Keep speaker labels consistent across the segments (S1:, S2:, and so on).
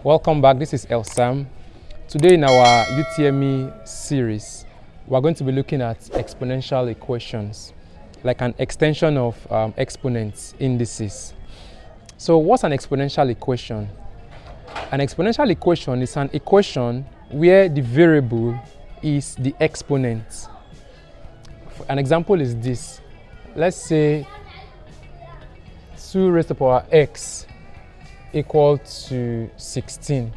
S1: Welcome back. This is Sam. Today in our UTME series, we're going to be looking at exponential equations, like an extension of exponents, indices. So what's an exponential equation? An exponential equation is an equation where the variable is the exponent. An example is this. Let's say 2 raised to the power x equal to 16.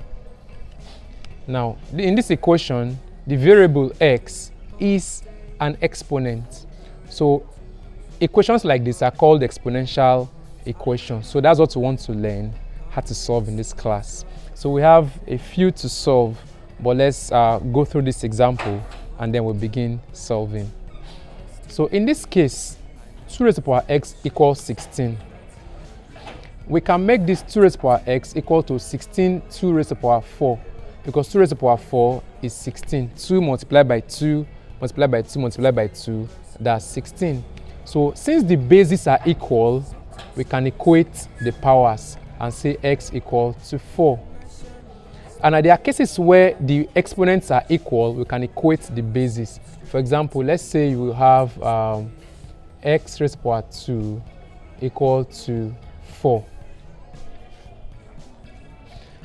S1: Now, in this equation, the variable x is an exponent. So equations like this are called exponential equations. So that's what we want to learn how to solve in this class. So we have a few to solve, but let's go through this example and then we'll begin solving. So in this case, 2 raised to the power x equals 16. We can make this 2 raised to the power x equal to 16 2 raised to the power 4, because 2 raised to the power 4 is 16. 2 multiplied by 2 multiplied by 2 multiplied by 2, that's 16. So since the bases are equal, we can equate the powers and say x equal to 4. And there are cases where the exponents are equal, we can equate the bases. For example, let's say you will have x raised to the power 2 equal to 4.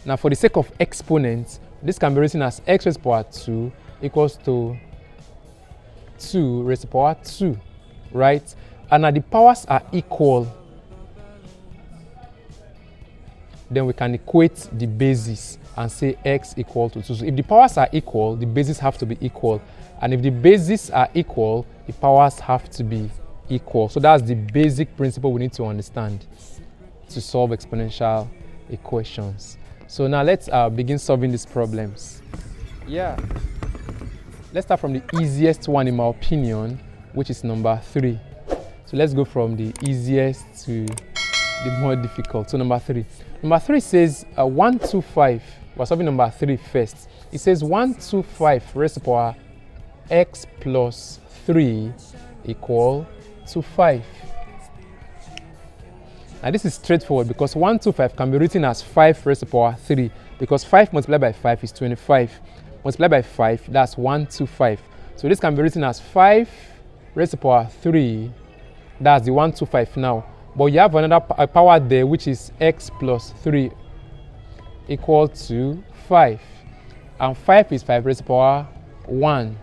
S1: Now, for the sake of exponents, this can be written as x raised to the power 2 equals to 2 raised to the power 2, right? And now the powers are equal, then we can equate the bases and say x equal to 2. So if the powers are equal, the bases have to be equal. And if the bases are equal, the powers have to be equal. So that's the basic principle we need to understand to solve exponential equations. So now let's begin solving these problems. Yeah. Let's start from the easiest one in my opinion, which is number 3. So let's go from the easiest to the more difficult. So number 3. Number 3 says 125. We're solving number 3 first. It says 125 raised to the power x plus 3 equal to 5. Now this is straightforward because 125 can be written as 5 raised to the power 3, because 5 multiplied by 5 is 25. Multiplied by 5, that's 125. So this can be written as 5 raised to the power 3, that's the 125 now. But you have another power there, which is x plus 3 equal to 5. And 5 is 5 raised to the power 1.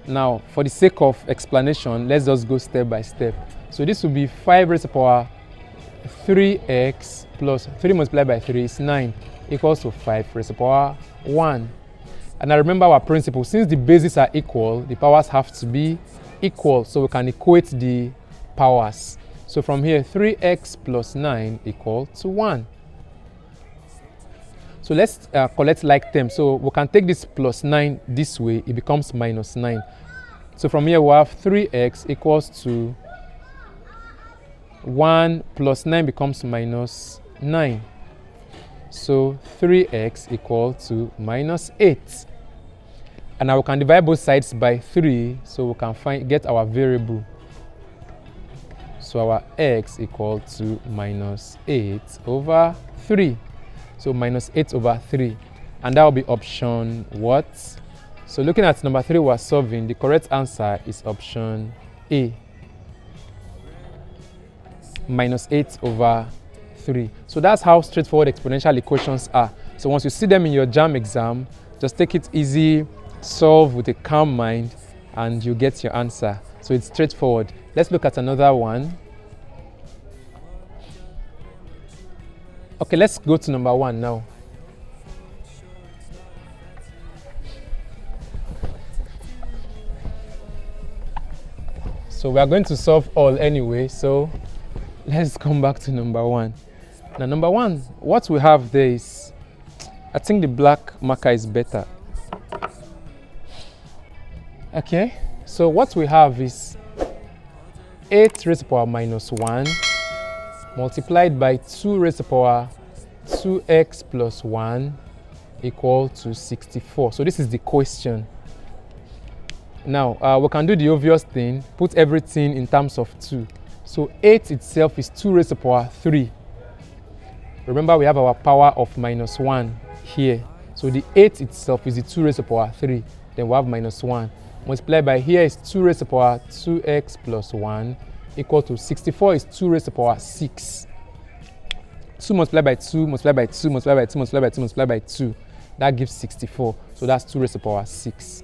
S1: Now, for the sake of explanation, let's just go step by step. So this will be 5 raised to the power 3x plus 3 multiplied by 3 is 9 equals to 5 raised to the power 1. And now remember our principle. Since the bases are equal, the powers have to be equal. So we can equate the powers. So from here, 3x plus 9 equal to 1. So let's collect like terms. So we can take this plus 9 this way. It becomes minus 9. So from here, we have 3x equals to 1 plus 9 becomes minus 9. So 3x equal to minus 8. And now we can divide both sides by 3, so we can get our variable. So our x equal to minus 8 over 3. So minus 8 over 3. And that will be option what? So looking at number 3 we're solving, the correct answer is option A. Minus 8 over 3. So that's how straightforward exponential equations are. So once you see them in your JAMB exam, just take it easy, solve with a calm mind, and you get your answer. So it's straightforward. Let's look at another one. Okay, let's go to number 1 now. So we are going to solve all anyway, so let's come back to number 1. Now number 1, what we have there is, I think the black marker is better. Okay, so what we have is 8 raised to the power minus 1 multiplied by 2 raised to the power 2x plus 1 equal to 64. So this is the question. Now, we can do the obvious thing, put everything in terms of 2. So 8 itself is 2 raised to the power 3. Remember, we have our power of minus 1 here. So the 8 itself is the 2 raised to the power 3. Then we have minus 1. Multiplied by here is 2 raised to the power 2x plus 1 equal to 64 is 2 raised to the power 6. 2 multiplied by 2, multiplied by 2, multiplied by 2, multiplied by 2, multiplied by 2. That gives 64. So that's 2 raised to the power 6.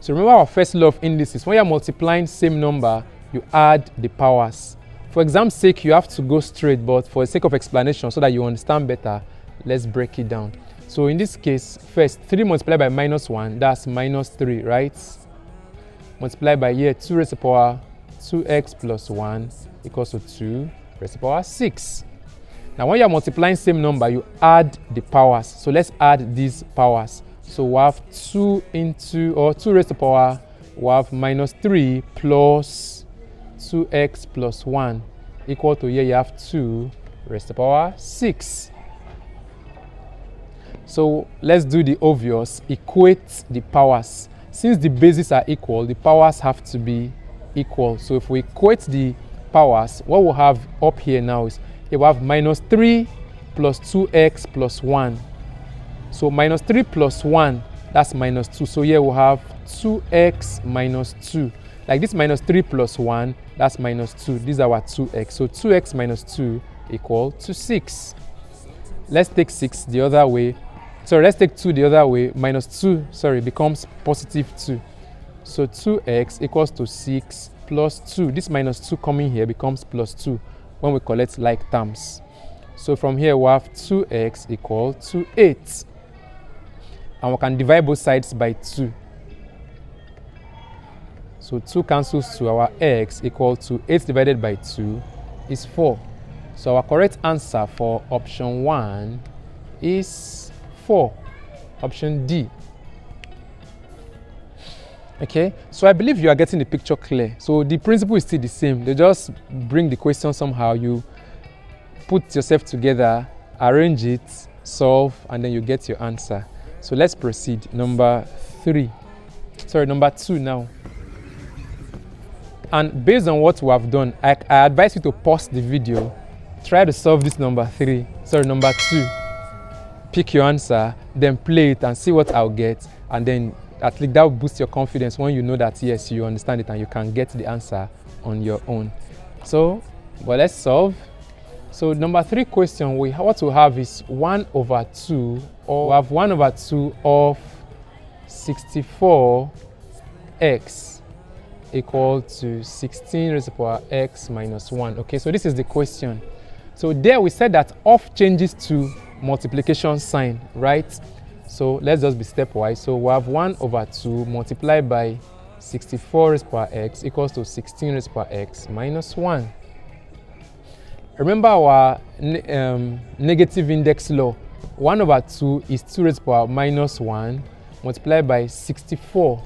S1: So remember our first law of indices. When you're multiplying same number, you add the powers. For exam's sake, you have to go straight, but for the sake of explanation, so that you understand better, let's break it down. So in this case, first, 3 multiplied by minus 1, that's minus 3, right? Multiplied by here, 2 raised to the power 2x plus 1 equals to 2 raised to the power 6. Now, when you're multiplying same number, you add the powers. So let's add these powers. So we have 2 raised to the power, we have minus 3 plus 2x plus 1 equal to here you have 2 raised to the power 6. So let's do the obvious, equate the powers. Since the bases are equal, the powers have to be equal. So if we equate the powers, what we'll have up here now is here we have minus 3 plus 2x plus 1. So minus 3 plus 1, that's minus 2. So here we'll have 2x minus 2. Like this minus 3 plus 1, that's minus 2. These are our 2x. So 2x minus 2 equal to 6. Let's take 6 the other way. Sorry, let's take 2 the other way. Minus 2, becomes positive 2. So 2x equals to 6 plus 2. This minus 2 coming here becomes plus 2 when we collect like terms. So from here we have 2x equal to 8. And we can divide both sides by 2. So 2 cancels to our x equal to 8 divided by 2 is 4. So our correct answer for option 1 is 4. Option D. Okay, so I believe you are getting the picture clear. So the principle is still the same. They just bring the question somehow. You put yourself together, arrange it, solve, and then you get your answer. So let's proceed. Number 2 now. And based on what we have done, I advise you to pause the video, try to solve this number 2. Pick your answer, then play it and see what I'll get. And then at least that will boost your confidence when you know that yes, you understand it and you can get the answer on your own. So, but let's solve. So number 3 question, what we have is 1 over 2, or we have 1 over 2 of 64x equal to 16 raised to the power x minus 1. Okay, so this is the question. So there we said that off changes to multiplication sign, right? So let's just be stepwise. So we have 1 over 2 multiplied by 64 raised to the power x equals to 16 raised to the power x minus 1. Remember our negative index law. 1 over 2 is 2 raised to the power minus 1 multiplied by 64.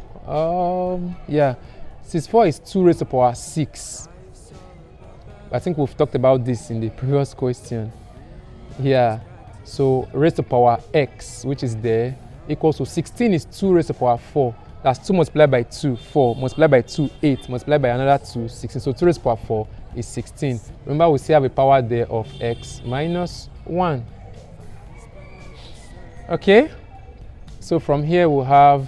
S1: 64 is 2 raised to the power 6. I think we've talked about this in the previous question. Yeah. So raised to the power x, which is there, equals to 16 is 2 raised to the power 4. That's 2 multiplied by 2, 4. Multiplied by 2, 8. Multiplied by another 2, 16. So 2 raised to the power 4 is 16. Remember, we still have a power there of x minus 1. Okay? So from here, we'll have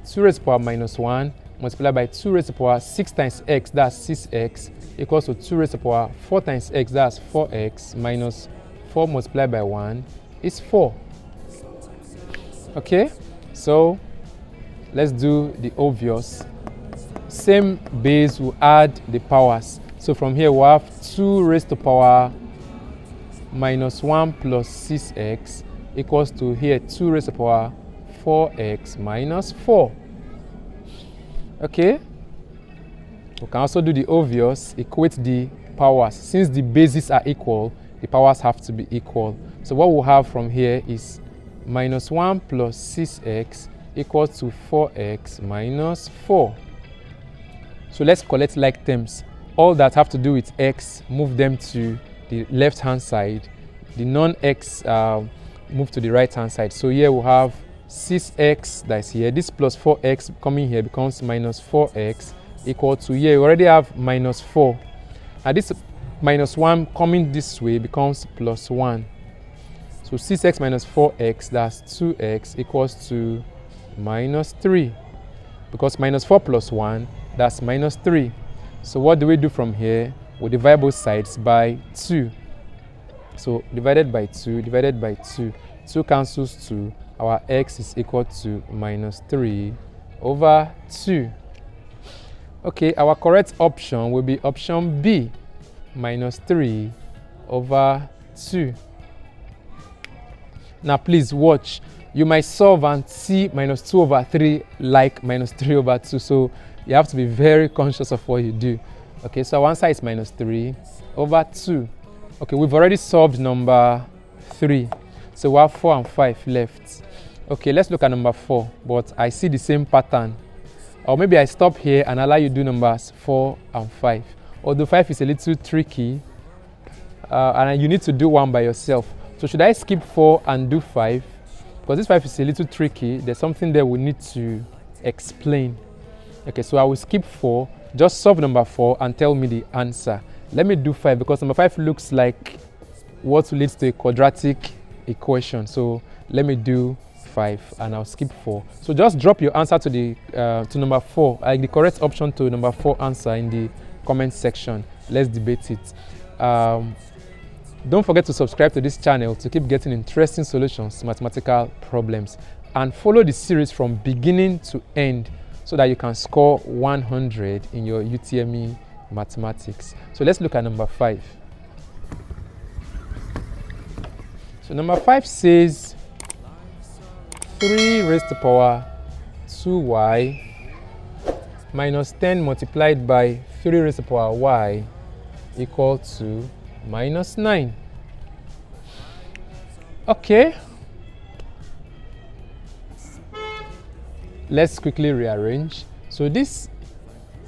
S1: 2 raised to the power minus 1 multiplied by 2 raised to the power 6 times x, that's 6x, equals to 2 raised to the power 4 times x, that's 4x, minus 4 multiplied by 1 is 4. Okay? So let's do the obvious. Same base, we'll add the powers. So from here, we'll have 2 raised to the power minus 1 plus 6x equals to here 2 raised to the power 4x minus 4. Okay? We can also do the obvious, equate the powers. Since the bases are equal, the powers have to be equal. So what we'll have from here is minus 1 plus 6x equals to 4x minus 4. So let's collect like terms. All that have to do with x, move them to the left-hand side. The non-x move to the right-hand side. So here we'll have 6x, that's here. This plus 4x coming here becomes minus 4x equal to here. We already have minus 4. And this minus 1 coming this way becomes plus 1. So 6x minus 4x, that's 2x, equals to minus 3. Because minus 4 plus 1, that's minus 3. So what do we do from here? We divide both sides by 2. So divided by 2, divided by 2. 2 cancels 2. Our x is equal to minus 3 over 2. Okay, our correct option will be option B, minus 3 over 2. Now please watch. You might solve and see minus 2 over 3 like minus 3 over 2. So you have to be very conscious of what you do. Okay, so our answer is minus 3 over 2. Okay, we've already solved number 3. So we have 4 and 5 left. Okay, let's look at number 4. But I see the same pattern. Or maybe I stop here and allow you to do numbers 4 and 5. Although 5 is a little tricky, and you need to do one by yourself. So should I skip 4 and do 5? Because this 5 is a little tricky. There's something there we need to explain. Okay, so I will skip 4. Just solve number 4 and tell me the answer. Let me do 5 because number 5 looks like what leads to a quadratic equation. So let me do 5 and I'll skip 4. So just drop your answer to the to number 4, like the correct option to number 4 answer in the comment section. Let's debate it. Don't forget to subscribe to this channel to keep getting interesting solutions to mathematical problems, and follow the series from beginning to end so that you can score 100 in your UTME Mathematics. So let's look at number 5. So number 5 says 3 raised to power 2y minus 10 multiplied by 3 raised to power y equal to minus 9. Okay. Let's quickly rearrange. So this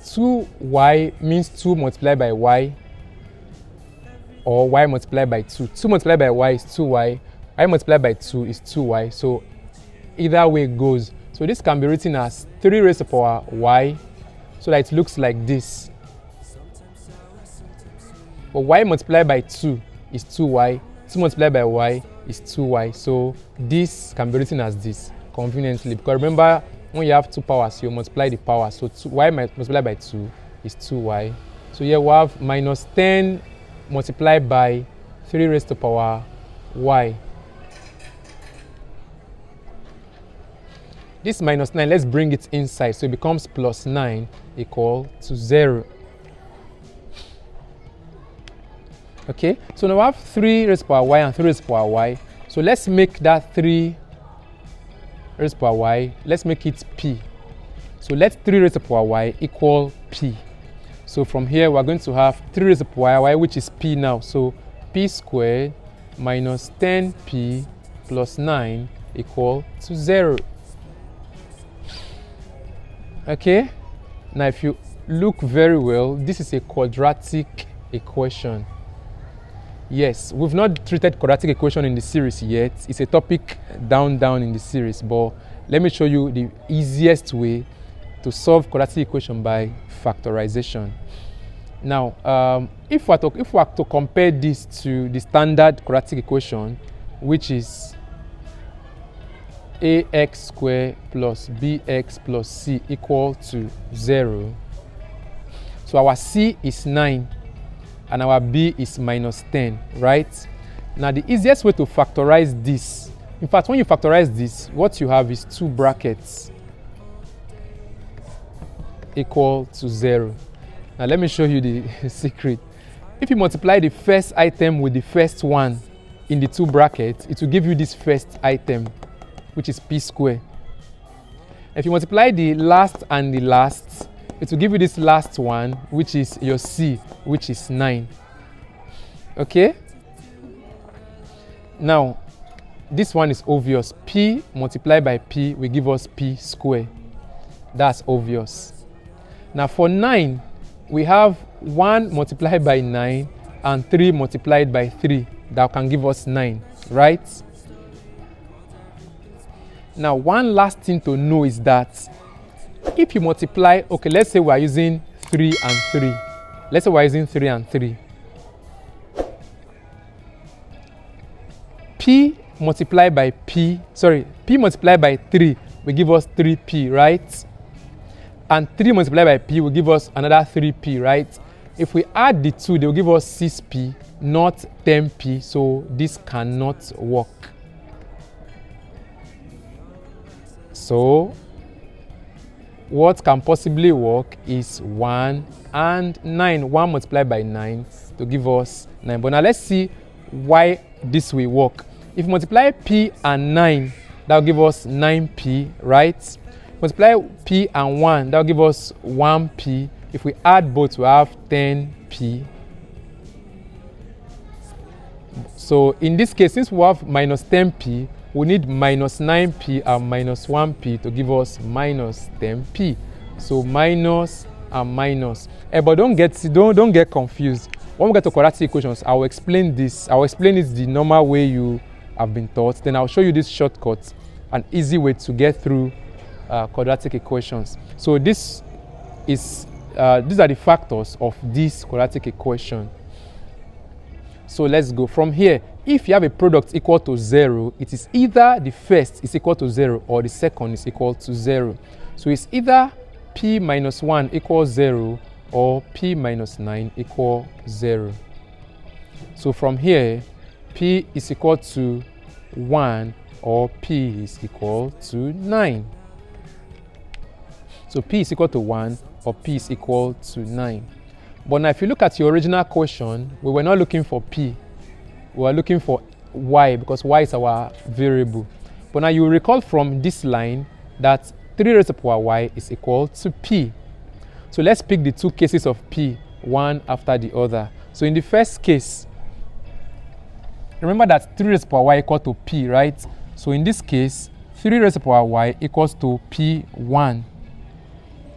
S1: 2y means 2 multiplied by y, or y multiplied by 2. 2 multiplied by y is 2y. Y multiplied by 2 is 2y. So either way it goes. So this can be written as 3 raised to power y, so that it looks like this. But y multiplied by 2 is 2y. 2 multiplied by y is 2y. So this can be written as this conveniently. Because remember, when you have 2 powers, you multiply the power. So y multiplied by 2 is 2y. So here we have minus 10 multiplied by 3 raised to power y. This minus 9, let's bring it inside. So it becomes plus 9 equal to 0. Okay, so now we have 3 raised to power y and 3 raised to power y. So let's make that 3 raised to power y, let's make it p. So let 3 raised to power y equal p. So from here we're going to have 3 raised to power y, which is p now. So p squared minus 10p plus 9 equal to 0. Okay, now if you look very well, this is a quadratic equation. Yes, we've not treated quadratic equation in the series yet. It's a topic down in the series, but let me show you the easiest way to solve quadratic equation by factorization. Now, if we are to compare this to the standard quadratic equation, which is ax squared plus bx plus c equal to 0. So our c is 9 and our b is minus 10, right? Now the easiest way to factorize this, in fact when you factorize this, what you have is 2 brackets equal to 0. Now let me show you the secret. If you multiply the first item with the first one in the 2 brackets, it will give you this first item, which is p squared. If you multiply the last and the last, it will give you this last one, which is your c, which is 9. Okay? Now, this one is obvious. P multiplied by p will give us p squared. That's obvious. Now for 9, we have 1 multiplied by 9 and 3 multiplied by 3. That can give us 9, right? Now, one last thing to know is that if you multiply, okay, let's say we are using 3 and 3. Let's say we are using 3 and 3. P multiplied by P multiplied by 3 will give us 3P, right? And 3 multiplied by P will give us another 3P, right? If we add the 2, they will give us 6P, not 10P, so this cannot work. So what can possibly work is 1 and 9. 1 multiplied by 9 to give us 9. But now let's see why this will work. If we multiply P and 9, that will give us 9P, right? Multiply P and 1, that will give us 1P. If we add both, we have 10P. So in this case, since we have minus 10P, we need minus 9P and minus 1P to give us minus 10P. So minus and minus. But don't get confused. When we get to quadratic equations, I will explain this. I will explain it the normal way you have been taught. Then I'll show you this shortcut, an easy way to get through quadratic equations. So these are the factors of this quadratic equation. So let's go from here. If you have a product equal to 0, it is either the first is equal to 0 or the second is equal to 0. So it's either P minus 1 equals 0 or P minus 9 equals 0. So from here, P is equal to 1 or P is equal to 9. So P is equal to 1 or P is equal to 9. But now if you look at your original question, we were not looking for P. We were looking for Y because Y is our variable. But now you recall from this line that 3 raised to the power Y is equal to P. So let's pick the two cases of P, one after the other. So in the first case, remember that 3 raised to the power Y equal to P, right? So in this case, 3 raised to the power Y equals to P1.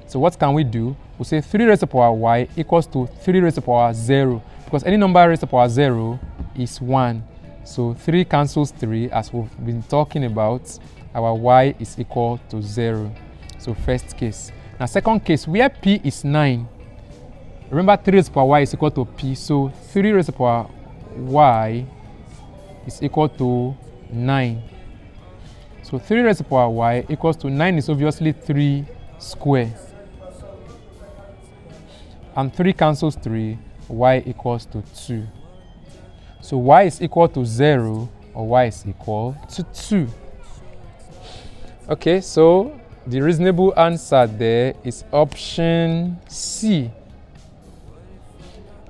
S1: So what can we do? We'll say 3 raised to the power Y equals to 3 raised to the power 0. Because any number raised to the power 0 is 1. So 3 cancels 3, as we've been talking about. Our Y is equal to 0. So first case. Now second case, where P is 9. Remember 3 raised to the power Y is equal to P. So 3 raised to the power Y is equal to 9. So 3 raised to the power Y equals to 9 is obviously 3 square. And 3 cancels 3, Y equals to 2. So Y is equal to 0 or Y is equal to 2. Okay, so the reasonable answer there is option C.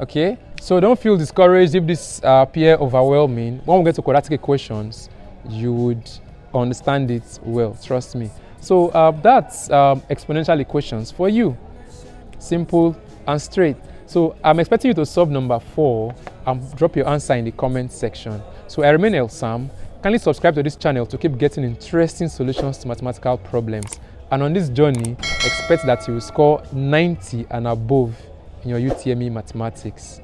S1: Okay, so don't feel discouraged if this appear overwhelming. When we get to quadratic equations, you would understand it well, trust me. So that's exponential equations for you. Simple and straight. So I'm expecting you to solve number 4 and drop your answer in the comment section. So I remain El Sam. Kindly subscribe to this channel to keep getting interesting solutions to mathematical problems. And on this journey, expect that you will score 90 and above in your UTME Mathematics.